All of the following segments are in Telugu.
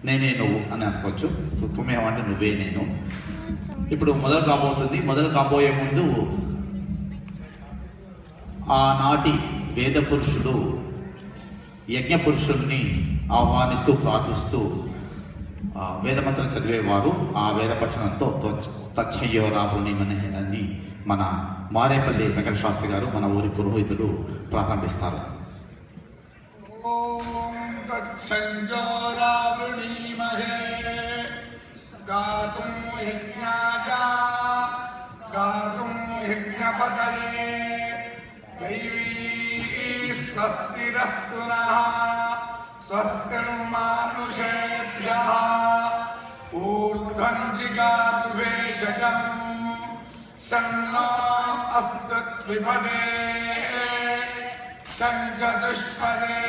నేనే నువ్వు అని అనుకోవచ్చు. త్వమేవ అంటే నువ్వే నేను. ఇప్పుడు మొదలు కాబోయే ముందు ఆనాటి వేద పురుషుడు యజ్ఞ పురుషుల్ని ఆహ్వానిస్తూ ప్రార్థిస్తూ వేదమంత్రం చదివేవారు. ఆ వేద పఠనంతో తచ్చయ్యో రాబునిమని అని మన మారేపల్లి వెంకట శాస్త్రి గారు, మన ఊరి పురోహితుడు ప్రారంభిస్తారు. స్వస్తిర్మానుషేభ్యః ఊర్ధ్వం జిగాతు భేషజం శన్నో అస్తు త్రిపదే శంచతుష్పదే.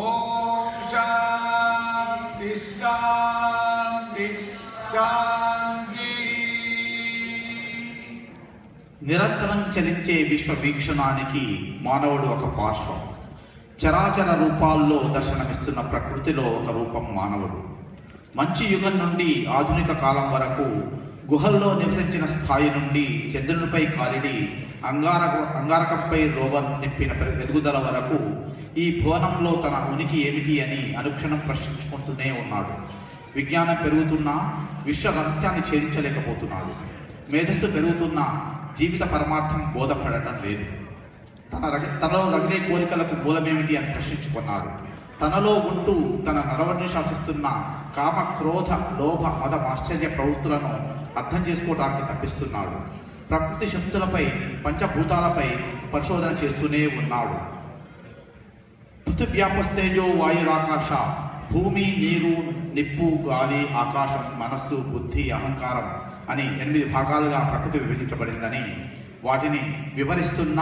ఓం శాంతి శాంతి శాంతి. నిరంతరం చలించే విశ్వవీక్షణానికి మానవుడు ఒక పార్శ్వం. చరాచర రూపాల్లో దర్శనమిస్తున్న ప్రకృతిలో ఒక రూపం మానవుడు. మంచి యుగం నుండి ఆధునిక కాలం వరకు గుహల్లో నివసించిన స్థాయి నుండి చంద్రునిపై కాలిడి అంగారకంపై రోవర్ నింపిన వెలుగుదల వరకు ఈ భువనంలో తన ఉనికి ఏమిటి అని అనుక్షణం ప్రశ్నించుకుంటూనే ఉన్నాడు. విజ్ఞానం పెరుగుతున్నా విశ్వ రహస్యాన్ని ఛేదించలేకపోతున్నాడు. మేధస్సు పెరుగుతున్నా జీవిత పరమార్థం బోధపడటం లేదు. తనలో రగిలే కోరికలకు మూలమేమిటి అని ప్రశ్నించుకున్నాడు. తనలో ఉంటూ తన నడవడిని శాసిస్తున్న కామ, క్రోధ, లోభ, మద, ఆశ్చర్య ప్రవృత్తులను అర్థం చేసుకోవడానికి తప్పిస్తున్నాడు. ప్రకృతి శక్తులపై, పంచభూతాలపై పరిశోధన చేస్తూనే ఉన్నాడు. పృథివ్యాపస్తేజో వాయురాకాశ, భూమి, నీరు, నిప్పు, గాలి, ఆకాశం, మనస్సు, బుద్ధి, అహంకారం అని 8 భాగాలుగా ప్రకృతి విభజించబడిందని, వాటిని వివరిస్తున్న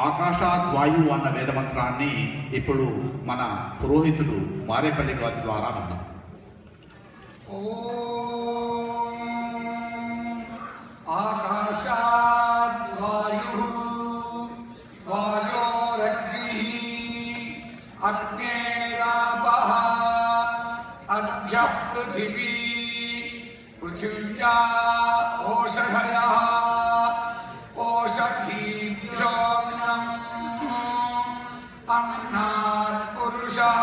ఆకాశాద్వాయు అన్న వేదమంత్రాన్ని ఇప్పుడు మన పురోహితుడు మారేపల్లి గారి ద్వారా విన్నాం. ఆకాశాద్వాయు వాయోరగ్నిః అగ్నేరాపః అద్భ్యః పృథివీ పృథివ్యా ఓషధయః ఓషధీభ్యోऽన్నం అన్నాత్ పురుషః.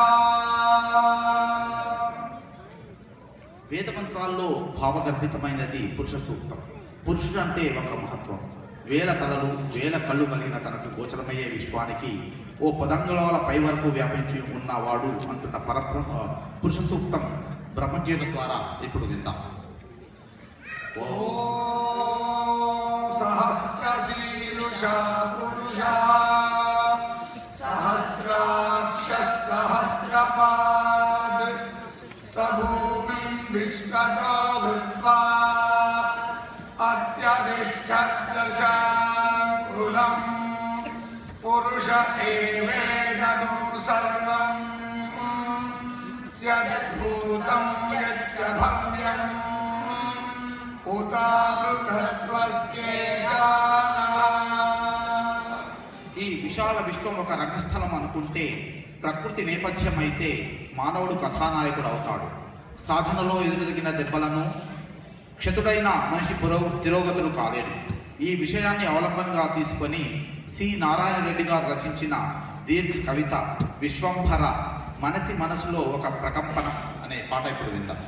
వేదమంత్రాల్లో భావగర్భితమైనది పురుష సూక్తం. పురుషుడు అంటే ఒక మహత్వం. వేల తలలు, వేల కళ్ళు కలిగిన తనకు గోచరమయ్యే విశ్వానికి ఓ పదంగుళాల పై వరకు వ్యాపించి ఉన్నవాడు అంటున్న పరబ్రహ్మ పురుష సూక్తం బ్రహ్మజ్ఞుల ద్వారా ఇప్పుడు విందాం. సహస్రశీలుషా పురుషః సహస్రాక్షః సహస్రపాద్ సభూమిం విశ్వతో భృత్వా అత్యధిష్ఠత్సశాంకులం పురుష ఏవేదను సర్వం యద్భూతం యచ్చ భవ్యం ఈ విశాల విశ్వం ఒక రంగస్థలం అనుకుంటే, ప్రకృతి నేపథ్యం అయితే మానవుడు కథానాయకుడు అవుతాడు. సాధనలో ఎదురుదిగిన దెబ్బలను క్షతుడైన మనిషి తిరోగతులు కాలేడు. ఈ విషయాన్ని అవలంబనగా తీసుకొని సి నారాయణ రెడ్డి గారు రచించిన దీర్ఘ కవిత విశ్వంభర మనసులో ఒక ప్రకంపన అనే పాట ఇప్పుడు విందాం.